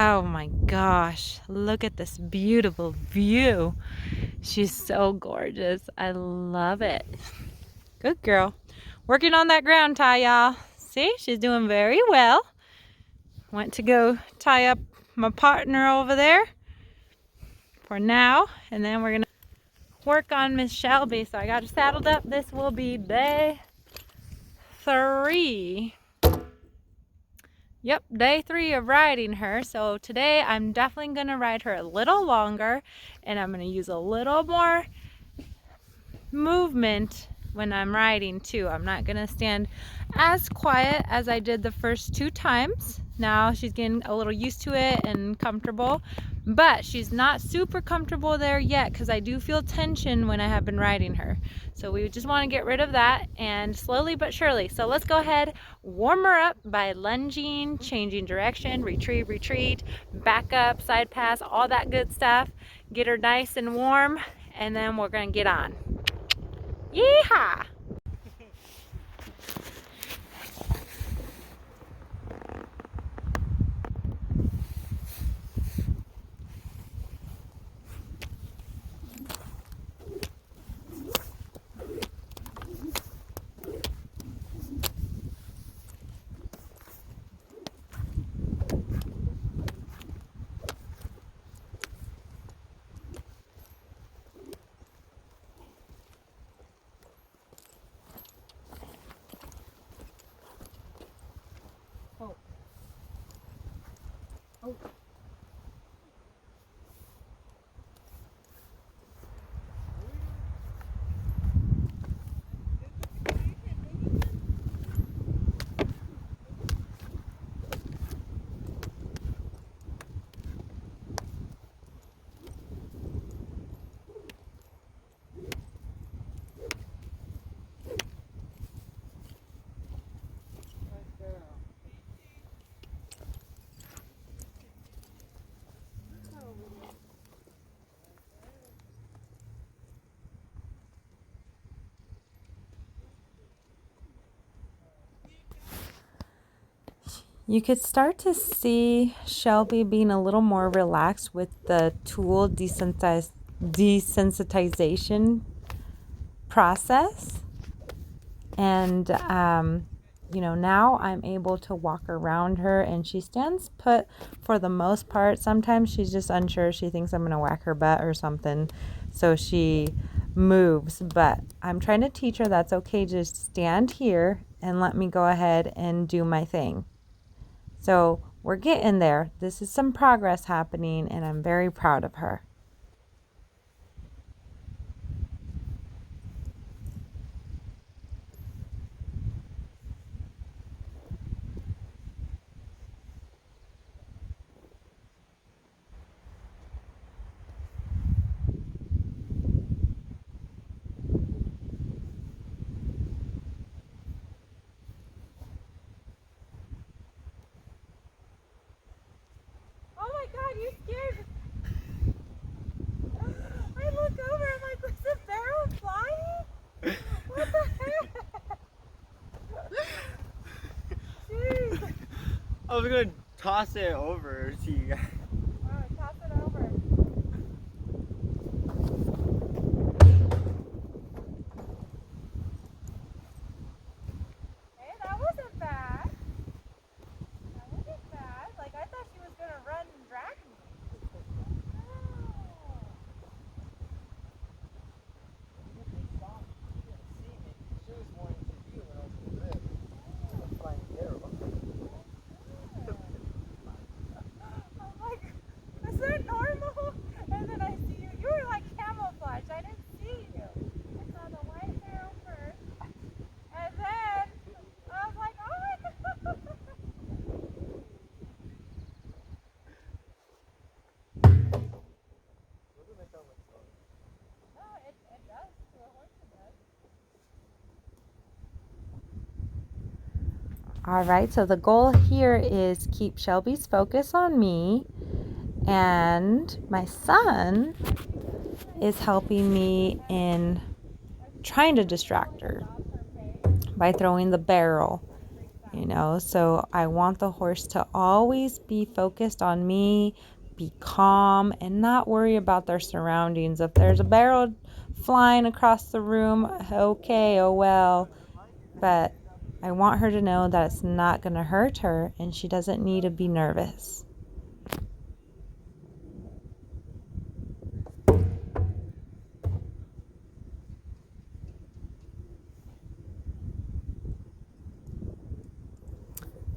Oh my gosh, look at this beautiful view. She's so gorgeous. I love it. Good girl. Working on that ground tie, y'all. See, she's doing very well. Went to go tie up my partner over there for now, and then we're gonna work on Miss Shelby. So I got her saddled up. This will be day 3. Yep, day 3 of riding her. So today I'm definitely gonna ride her a little longer, and I'm gonna use a little more movement when I'm riding too. I'm not gonna stand as quiet as I did the first 2 times. Now she's getting a little used to it and comfortable, but she's not super comfortable there yet because I do feel tension when I have been riding her. So we just want to get rid of that, and slowly but surely. So let's go ahead, warm her up by lunging, changing direction, retreat, back up, side pass, all that good stuff. Get her nice and warm, and then we're gonna get on. Yeehaw! Oh. Oh. You could start to see Shelby being a little more relaxed with the tool desensitization process. And, now I'm able to walk around her, and she stands put for the most part. Sometimes she's just unsure. She thinks I'm going to whack her butt or something. So she moves, but I'm trying to teach her that's okay. Just stand here and let me go ahead and do my thing. So we're getting there. This is some progress happening, and I'm very proud of her. Oh my God, you scared. I look over, I'm like, was the barrel flying? What the heck? Jeez. I was gonna toss it over to you guys. Oh, toss it over. Hey, that wasn't bad. That wasn't bad. Like, I thought she was gonna run and drag me. I'm like, is that normal? And then I see you. You were like camouflaged. I didn't see you. I saw the white arrow first. And then I was like, oh my God. No, it does. To a horse it does. All right, so the goal here is keep Shelby's focus on me, and my son is helping me in trying to distract her by throwing the barrel you know. So I want the horse to always be focused on me, be calm, and not worry about their surroundings. If there's a barrel flying across the room, okay, oh well. But I want her to know that it's not going to hurt her and she doesn't need to be nervous.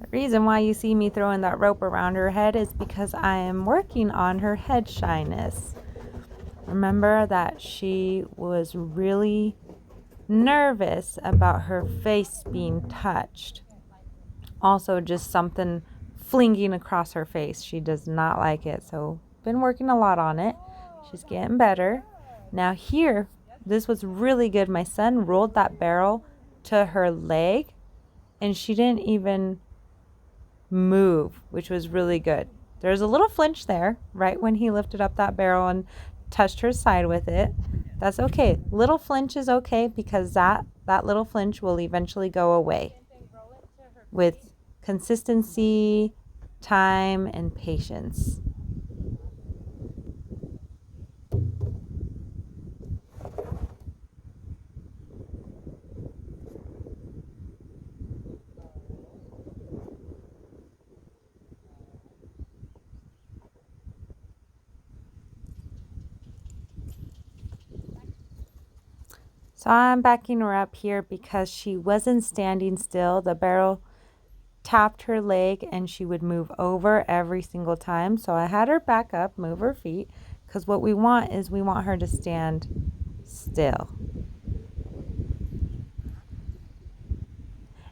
The reason why you see me throwing that rope around her head is because I am working on her head shyness. Remember that she was really nervous about her face being touched. Also, just something flinging across her face. She does not like it. So, been working a lot on it. She's getting better. Now, here, this was really good. My son rolled that barrel to her leg and she didn't even move, which was really good. There's a little flinch there right when he lifted up that barrel and touched her side with it. That's okay. Little flinch is okay because that little flinch will eventually go away with consistency, time, and patience. So I'm backing her up here because she wasn't standing still. The barrel tapped her leg and she would move over every single time. So I had her back up, move her feet, because what we want is we want her to stand still.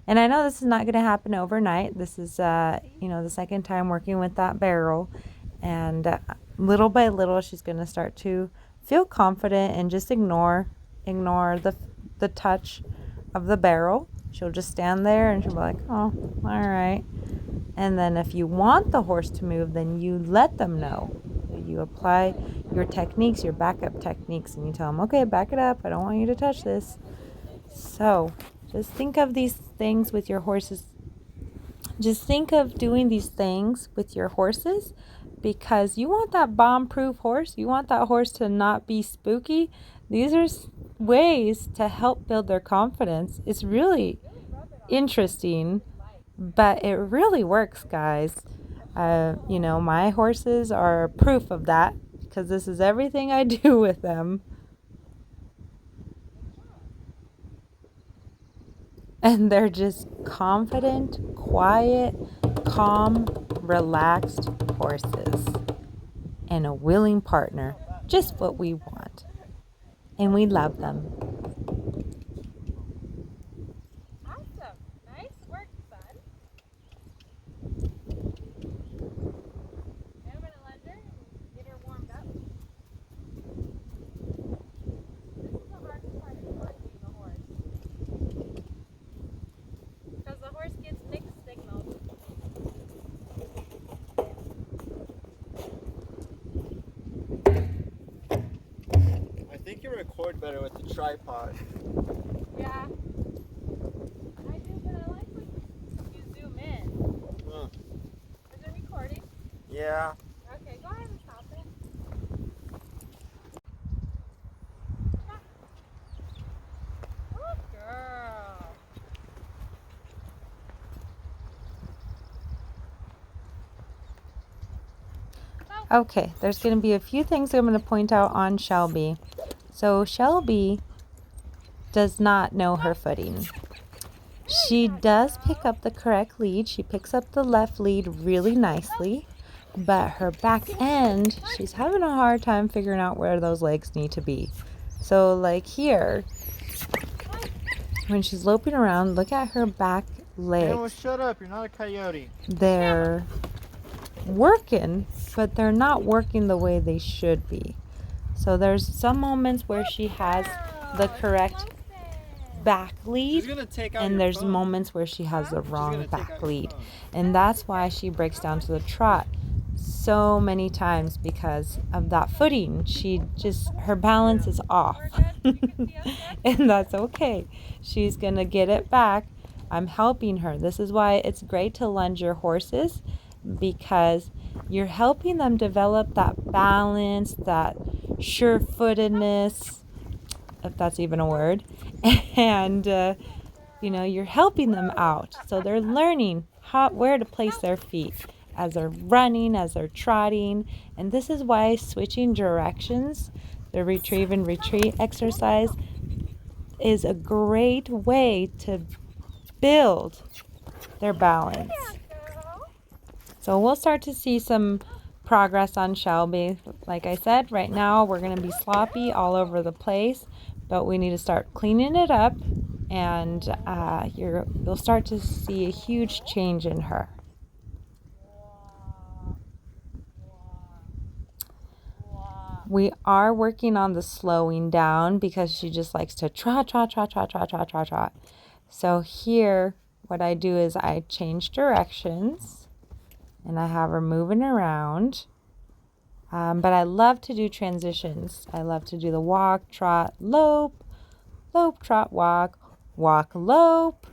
And I know this is not going to happen overnight. This is, the second time working with that barrel. And little by little, she's going to start to feel confident and just ignore the touch of the barrel. She'll just stand there and she'll be like, oh, all right. And then if you want the horse to move, then you let them know. You apply your techniques, your backup techniques, and you tell them, okay, back it up. I don't want you to touch this. So just think of these things with your horses. Just think of doing these things with your horses because you want that bomb-proof horse. You want that horse to not be spooky. These are ways to help build their confidence. It's really interesting, but it really works, guys. My horses are proof of that because this is everything I do with them. And they're just confident, quiet, calm, relaxed horses. And a willing partner. Just what we want. And we love them. Awesome. Nice work, son. I'm going to let her and get her warmed up. This is the hardest part of working the horse. Because the horse gets mixed signals. I think you record better with the tripod. Yeah. I do, but I like when you zoom in. Is it recording? Yeah. Okay, go ahead and stop it. Good girl. Okay, there's going to be a few things I'm going to point out on Shelby. So Shelby does not know her footing. She does pick up the correct lead. She picks up the left lead really nicely, but her back end, she's having a hard time figuring out where those legs need to be. So like here, when she's loping around, look at her back legs. Well, shut up. You're not a coyote. They're working, but they're not working the way they should be. So there's some moments where she has the correct back lead, and there's moments where she has the wrong back lead. And that's why she breaks down to the trot so many times, because of that footing. Her balance is off. And that's okay. She's gonna get it back, I'm helping her. This is why it's great to lunge your horses, because you're helping them develop that balance, that sure-footedness, if that's even a word, and you're helping them out. So they're learning where to place their feet as they're running, as they're trotting. And this is why switching directions, the retrieve and retreat exercise, is a great way to build their balance. So we'll start to see some progress on Shelby. Like I said, right now we're going to be sloppy all over the place, but we need to start cleaning it up, and you'll start to see a huge change in her. We are working on the slowing down because she just likes to trot, trot, trot, trot, trot, trot, trot, trot. So here, what I do is I change directions, and I have her moving around. But I love to do transitions. I love to do the walk, trot, lope, lope, trot, walk, walk, lope.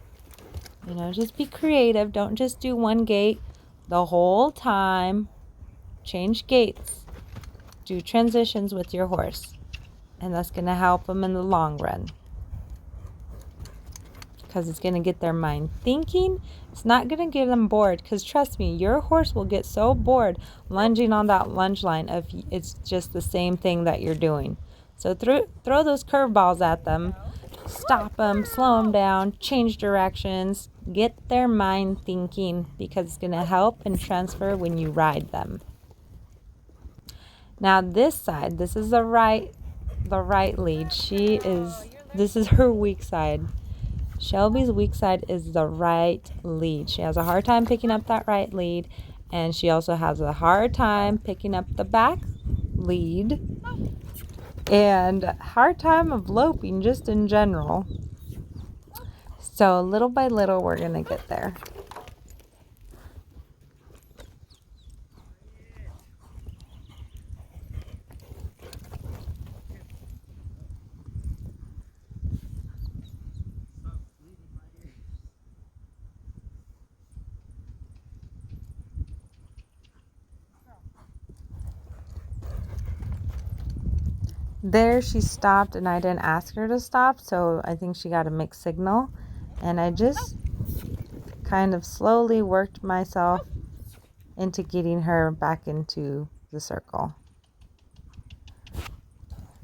Just be creative. Don't just do one gait the whole time. Change gaits. Do transitions with your horse. And that's going to help them in the long run, because it's going to get their mind thinking. It's not going to get them bored, because trust me, your horse will get so bored lunging on that lunge line if it's just the same thing that you're doing. So throw those curveballs at them, stop them, slow them down, change directions, get their mind thinking, because it's going to help and transfer when you ride them. Now this side, this is the right lead. This is her weak side. Shelby's weak side is the right lead. She has a hard time picking up that right lead, and she also has a hard time picking up the back lead, and hard time of loping just in general. So little by little, we're going to get there. There she stopped, and I didn't ask her to stop, so I think she got a mixed signal. And I just kind of slowly worked myself into getting her back into the circle.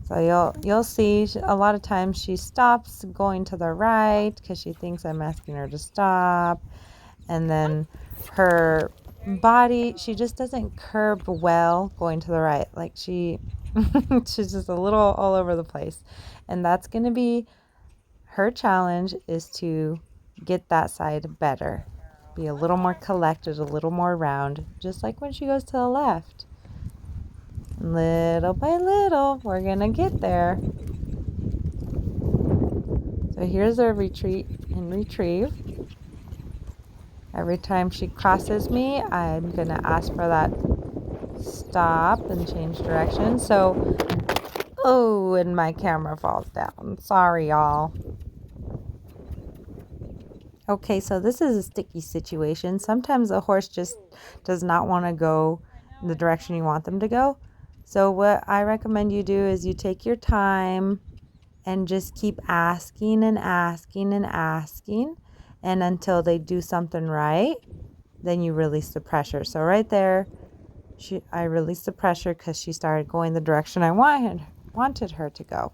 So you'll see a lot of times she stops going to the right because she thinks I'm asking her to stop. And then her body, she just doesn't curve well going to the right. Like she's just a little all over the place. And that's going to be her challenge, is to get that side better. Be a little more collected, a little more round, just like when she goes to the left. Little by little, we're going to get there. So here's our retreat and retrieve. Every time she crosses me, I'm going to ask for that stop and change direction. So, and my camera falls down. Sorry, y'all. Okay, so this is a sticky situation. Sometimes a horse just does not want to go in the direction you want them to go. So what I recommend you do is you take your time and just keep asking and asking and asking. And until they do something right, then you release the pressure. So right there, I released the pressure because she started going the direction I wanted her to go.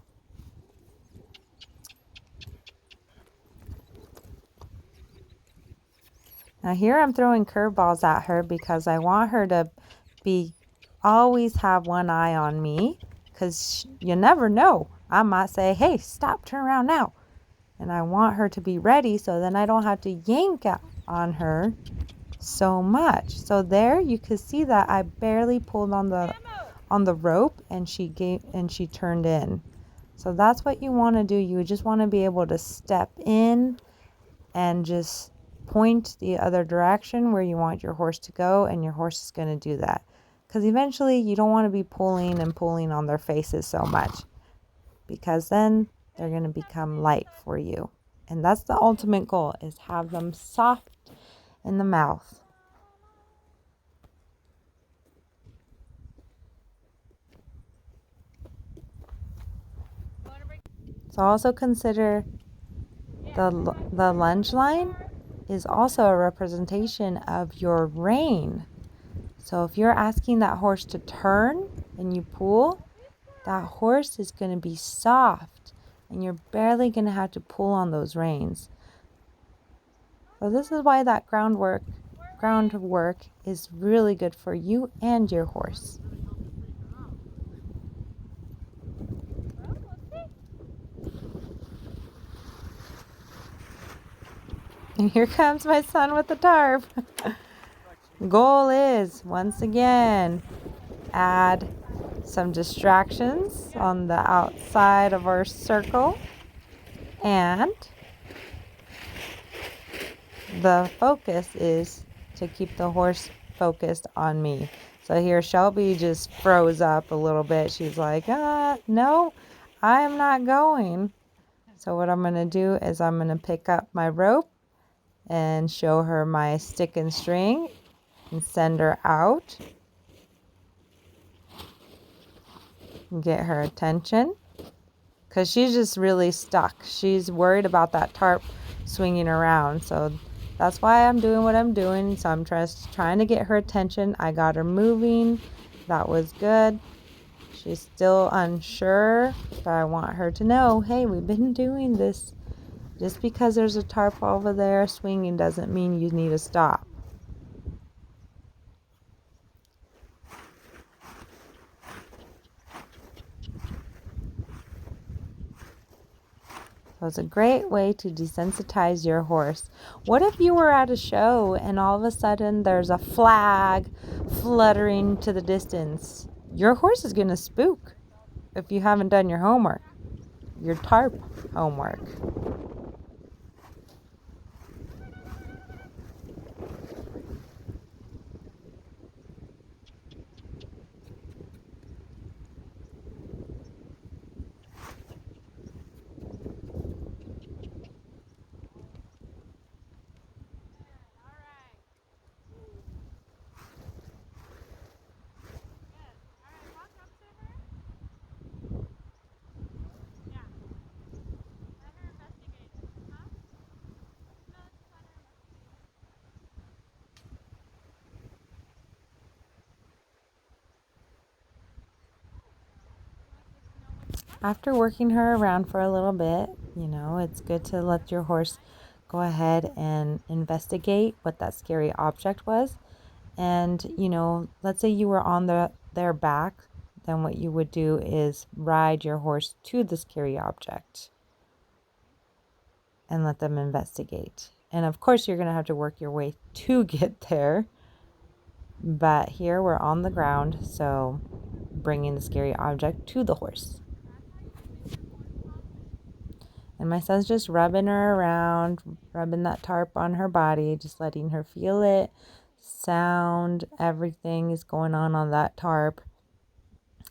Now here I'm throwing curveballs at her because I want her to always have one eye on me, because you never know. I might say, hey, stop, turn around now. And I want her to be ready, so then I don't have to yank on her so much. So there you can see that I barely pulled on the rope, and she turned in. So that's what you want to do. You just want to be able to step in and just point the other direction where you want your horse to go, and your horse is going to do that. Because eventually you don't want to be pulling and pulling on their faces so much, because then they're going to become light for you. And that's the ultimate goal, is have them soft in the mouth. So also consider the lunge line is also a representation of your rein. So if you're asking that horse to turn and you pull, that horse is going to be soft and you're barely going to have to pull on those reins. So this is why that groundwork is really good for you and your horse. And here comes my son with the tarp. Goal is, once again, add some distractions on the outside of our circle, and the focus is to keep the horse focused on me. So here Shelby just froze up a little bit. She's like, no, I'm not going. So what I'm going to do is I'm going to pick up my rope and show her my stick and string and send her out and get her attention, because she's just really stuck. She's worried about that tarp swinging around. So that's why I'm doing what I'm doing. So I'm just trying to get her attention. I got her moving. That was good. She's still unsure, but I want her to know, hey, we've been doing this. Just because there's a tarp over there swinging doesn't mean you need to stop. So it's a great way to desensitize your horse. What if you were at a show and all of a sudden there's a flag fluttering to the distance? Your horse is going to spook if you haven't done your homework, your tarp homework. After working her around for a little bit, it's good to let your horse go ahead and investigate what that scary object was. And, let's say you were on their back, then what you would do is ride your horse to the scary object and let them investigate. And of course, you're going to have to work your way to get there. But here we're on the ground, so bringing the scary object to the horse. And my son's just rubbing her around, rubbing that tarp on her body, just letting her feel it, sound, everything is going on that tarp.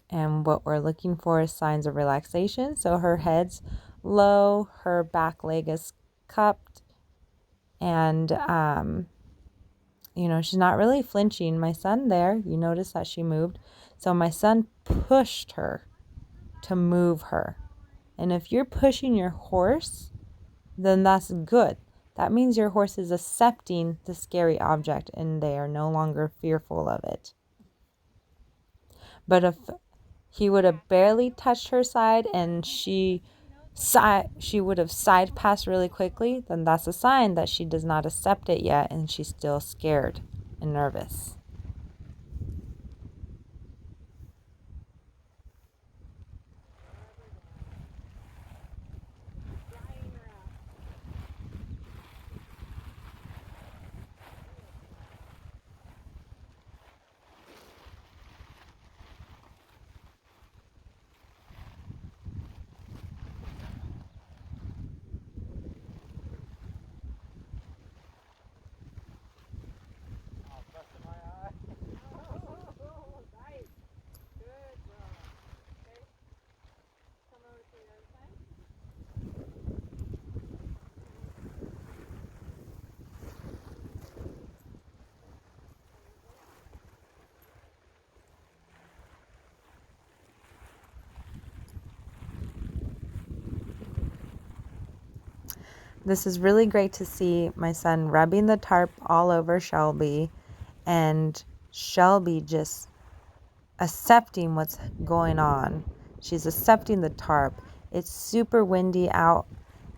And what we're looking for is signs of relaxation. So her head's low, her back leg is cupped, and, she's not really flinching. My son there, you notice that she moved. So my son pushed her to move her. And if you're pushing your horse, then that's good. That means your horse is accepting the scary object and they are no longer fearful of it. But if he would have barely touched her side and she would have side passed really quickly, then that's a sign that she does not accept it yet and she's still scared and nervous. This is really great to see my son rubbing the tarp all over Shelby and Shelby just accepting what's going on. She's accepting the tarp. It's super windy out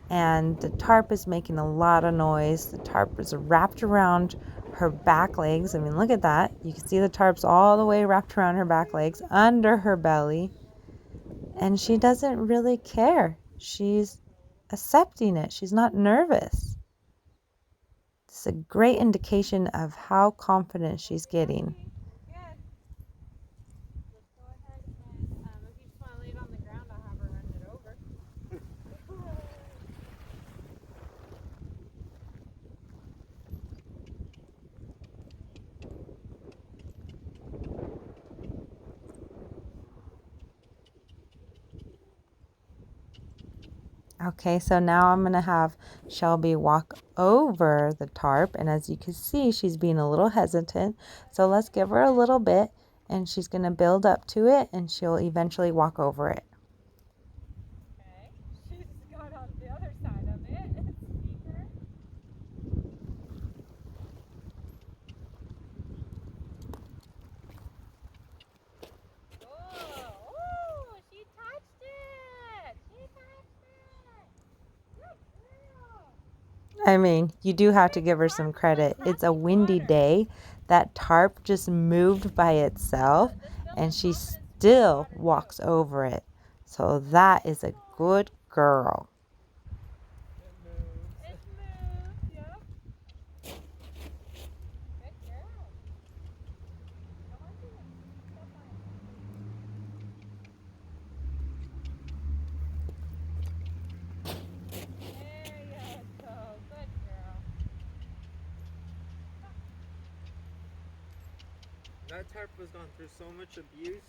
and the tarp is making a lot of noise. The tarp is wrapped around her back legs. I mean, look at that. You can see the tarp's all the way wrapped around her back legs, under her belly. And she doesn't really care. She's accepting it. She's not nervous. It's a great indication of how confident she's getting. Okay, so now I'm going to have Shelby walk over the tarp. And as you can see, she's being a little hesitant. So let's give her a little bit and she's going to build up to it and she'll eventually walk over it. Okay, she's got on the other side of it. It's steeper. Oh, she touched it. She touched it. I mean, you do have to give her some credit. It's a windy day. That tarp just moved by itself and she still walks over it. So that is a good girl. It moved, yep. Good girl. I want you to step on it. There you go. Good girl. That tarp was gone through so much abuse.